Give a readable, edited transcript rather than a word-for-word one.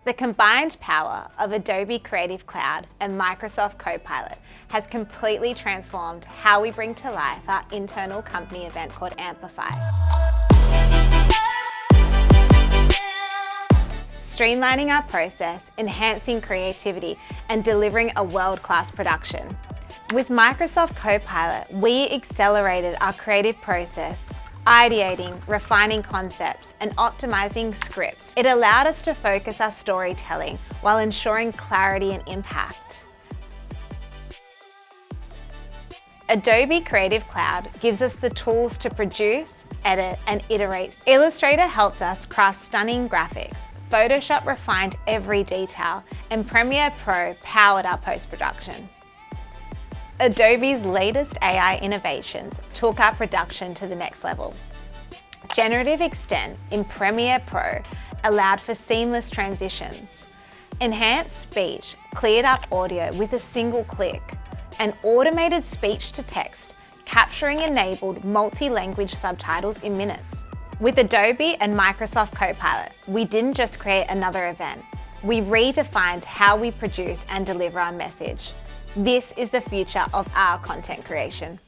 The combined power of Adobe Creative Cloud and Microsoft Copilot has completely transformed how we bring to life our internal company event called Amplify. Streamlining our process, enhancing creativity, and delivering a world-class production. With Microsoft Copilot, we accelerated our creative process, ideating, refining concepts, and optimizing scripts. It allowed us to focus our storytelling while ensuring clarity and impact. Adobe Creative Cloud gives us the tools to produce, edit, and iterate. Illustrator helped us craft stunning graphics. Photoshop refined every detail, and Premiere Pro powered our post-production. Adobe's latest AI innovations took our production to the next level. Generative Extend in Premiere Pro allowed for seamless transitions. Enhanced speech cleared up audio with a single click, and automated speech-to-text capturing enabled multi-language subtitles in minutes. With Adobe and Microsoft Copilot, we didn't just create another event. We redefined how we produce and deliver our message. This is the future of our content creation.